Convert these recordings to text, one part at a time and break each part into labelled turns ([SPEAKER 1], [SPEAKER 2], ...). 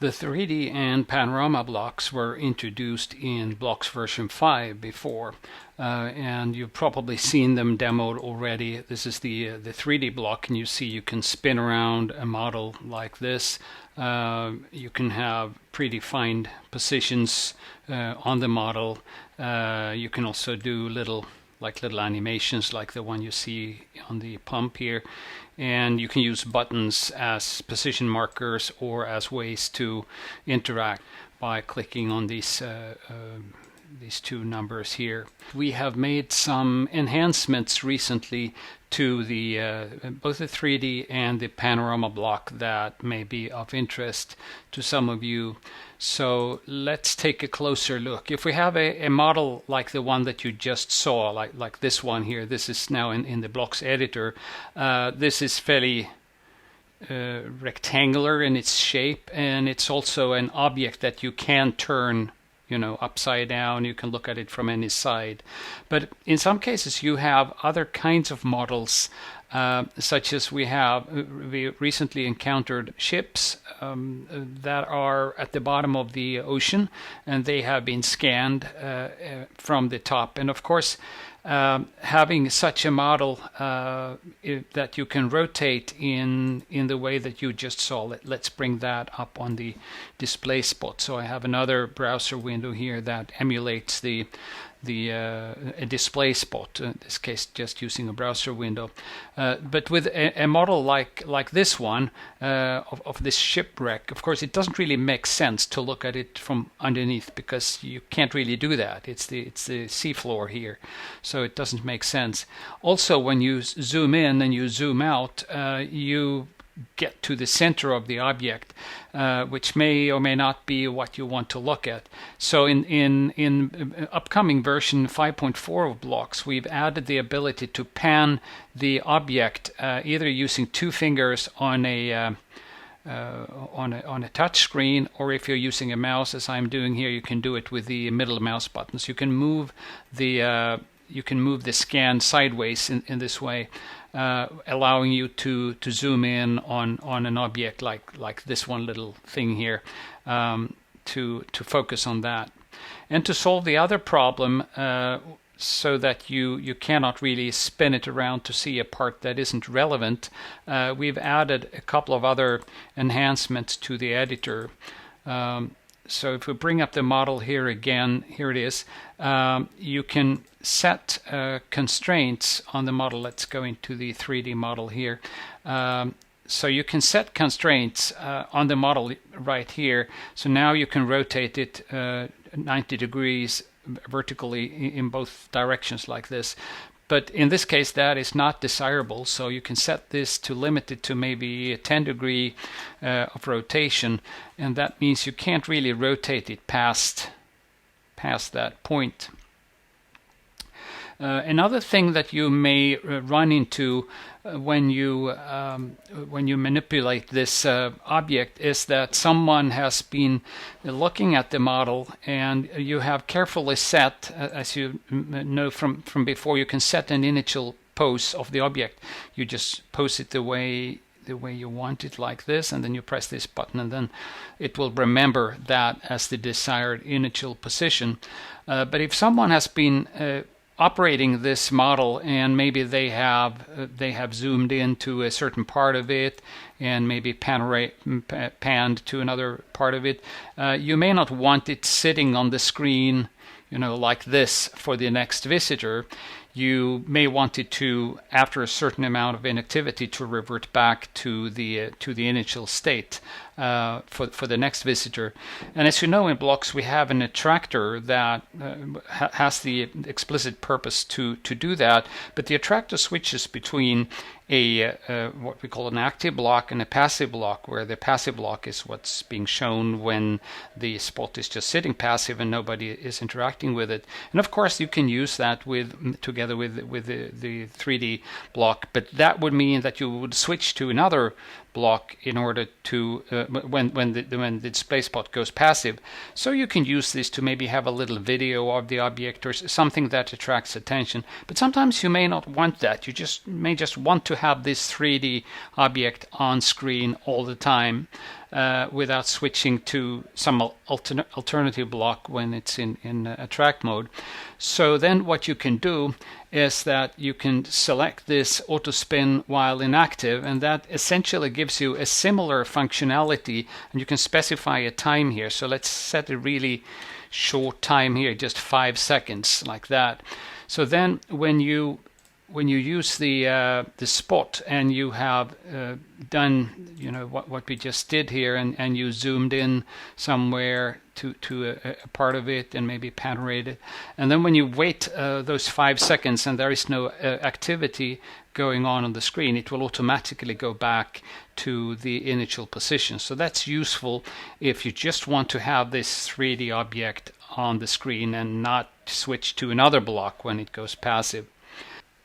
[SPEAKER 1] The 3D and Panorama blocks were introduced in Blocks version 5 before, and you've probably seen them demoed already. This is the 3D block, and you see you can spin around a model like this. You can have predefined positions on the model. You can also do little animations like the one you see on the pump here, and you can use buttons as position markers or as ways to interact by clicking on these two numbers here. We have made some enhancements recently to the both the 3D and the Panorama block that may be of interest to some of you. So let's take a closer look. If we have a model like the one that you just saw, like this one here, this is now in the blocks editor. This is fairly rectangular in its shape, and it's also an object that you can turn upside down. You can look at it from any side. But in some cases you have other kinds of models, such as we recently encountered ships that are at the bottom of the ocean, and they have been scanned from the top. And of course, having such a model that you can rotate in the way that you just saw. Let's bring that up on the display spot. So I have another browser window here that emulates a display spot, in this case just using a browser window. But with a model like this one of this shipwreck, of course it doesn't really make sense to look at it from underneath, because you can't really do that. It's the seafloor here, so it doesn't make sense. Also, when you zoom in and you zoom out, you get to the center of the object, which may or may not be what you want to look at. So in upcoming version 5.4 of blocks, we've added the ability to pan the object either using two fingers on a touch screen, or if you're using a mouse, as I'm doing here, you can do it with the middle mouse buttons. You can move the scan sideways in this way, allowing you to zoom in on an object like this one little thing here, to focus on that. And to solve the other problem, so that you cannot really spin it around to see a part that isn't relevant, we've added a couple of other enhancements to the editor. So if we bring up the model here again, here it is. You can set constraints on the model. Let's go into the 3D model here. So you can set constraints on the model right here. So now you can rotate it 90 degrees vertically in both directions like this. But in this case, that is not desirable, so you can set this to limit it to maybe a 10 degree of rotation, and that means you can't really rotate it past that point. Another thing that you may run into when you manipulate this object is that someone has been looking at the model, and you have carefully set, as you know from before, you can set an initial pose of the object. You just pose it the way you want it, like this, and then you press this button, and then it will remember that as the desired initial position. But if someone has been operating this model, and maybe they have zoomed into a certain part of it and maybe panned to another part of it, you may not want it sitting on the screen, like this for the next visitor. You may want it to, after a certain amount of inactivity, to revert back to the initial state for the next visitor. And as you know, in blocks we have an attractor that has the explicit purpose to do that, but the attractor switches between what we call an active block and a passive block, where the passive block is what's being shown when the spot is just sitting passive and nobody is interacting with it. And of course you can use that together with the 3D block, but that would mean that you would switch to another block in order to when the display spot goes passive. So you can use this to maybe have a little video of the object or something that attracts attention. But sometimes you may not want that. You may just want to have this 3D object on screen all the time without switching to some alternative block when it's in attract mode. So then what you can do is that you can select this auto spin while inactive, and that essentially gives you a similar functionality, and you can specify a time here. So let's set a really short time here, just 5 seconds, like that. So then when you use the spot and you have done what we just did here, and you zoomed in somewhere to a part of it and maybe panorate it, and then when you wait those 5 seconds and there is no activity going on the screen, it will automatically go back to the initial position. So that's useful if you just want to have this 3D object on the screen and not switch to another block when it goes passive.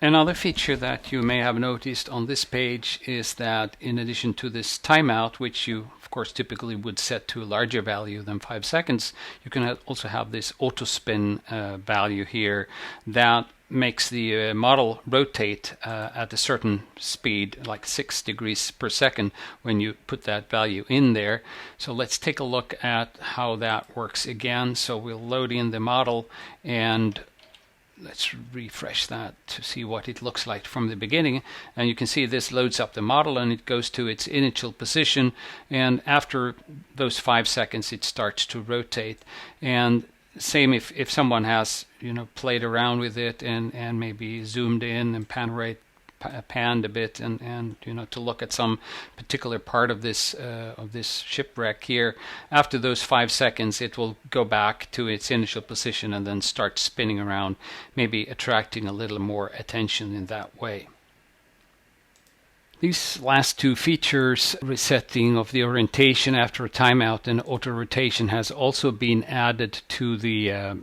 [SPEAKER 1] Another feature that you may have noticed on this page is that in addition to this timeout, which you of course typically would set to a larger value than 5 seconds, you can also have this auto spin value here that makes the model rotate at a certain speed, like 6 degrees per second, when you put that value in there. So let's take a look at how that works again. So we'll load in the model, and let's refresh that to see what it looks like from the beginning. And you can see this loads up the model and it goes to its initial position, and after those 5 seconds it starts to rotate. And same if someone has played around with it and maybe zoomed in and panned a bit and to look at some particular part of this shipwreck here, after those 5 seconds it will go back to its initial position and then start spinning around, maybe attracting a little more attention in that way. These last two features, resetting of the orientation after a timeout and auto rotation, has also been added to the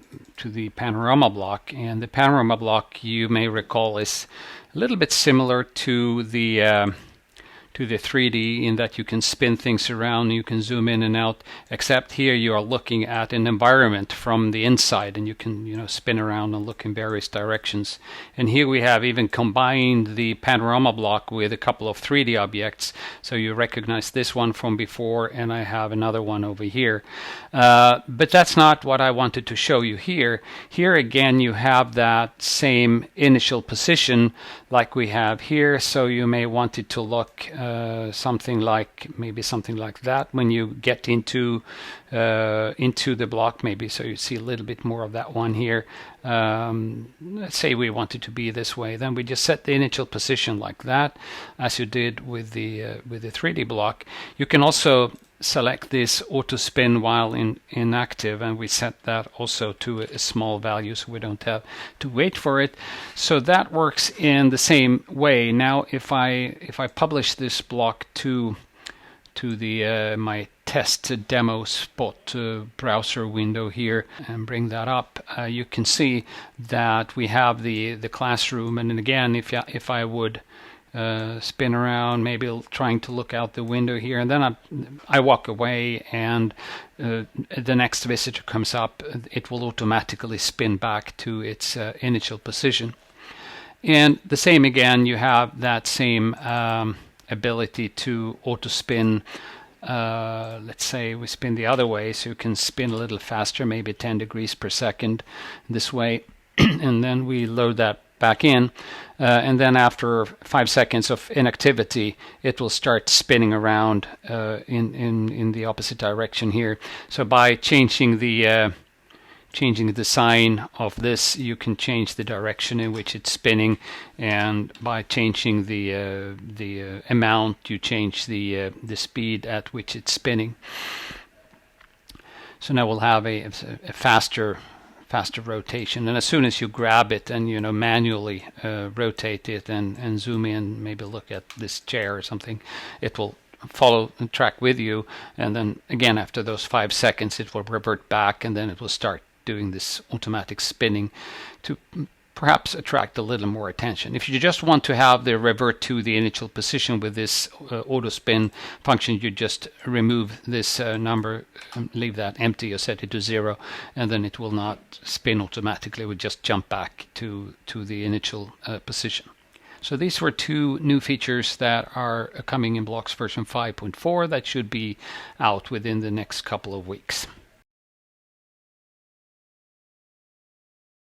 [SPEAKER 1] Panorama block. And the Panorama block, you may recall, is a little bit similar to the 3D in that you can spin things around, you can zoom in and out, except here you are looking at an environment from the inside, and you can spin around and look in various directions. And here we have even combined the Panorama block with a couple of 3D objects, so you recognize this one from before, and I have another one over here. But that's not what I wanted to show you here. Here again you have that same initial position like we have here, so you may want it to look something like that when you get into the block, maybe, so you see a little bit more of that one here. Let's say we want it to be this way, then we just set the initial position like that, as you did with the 3D block. You can also select this auto spin while inactive, and we set that also to a small value so we don't have to wait for it. So that works in the same way. Now if I publish this block to the my test demo spot browser window here and bring that up, you can see that we have the classroom. And then again, if I would spin around, maybe trying to look out the window here, and then I walk away, and the next visitor comes up, it will automatically spin back to its initial position. And the same again, you have that same ability to auto spin. Let's say we spin the other way, so you can spin a little faster, maybe 10 degrees per second this way, and then we load that back in, and then after 5 seconds of inactivity it will start spinning around in the opposite direction here. So by changing the sign of this, you can change the direction in which it's spinning, and by changing the amount, you change the speed at which it's spinning. So now we'll have a faster rotation, and as soon as you grab it and manually rotate it and zoom in, maybe look at this chair or something, it will follow and track with you, and then again after those 5 seconds it will revert back, and then it will start doing this automatic spinning to perhaps attract a little more attention. If you just want to have the revert to the initial position with this auto spin function, you just remove this number, leave that empty or set it to 0, and then it will not spin automatically. It will just jump back to the initial position. So these were two new features that are coming in Blocks version 5.4 that should be out within the next couple of weeks.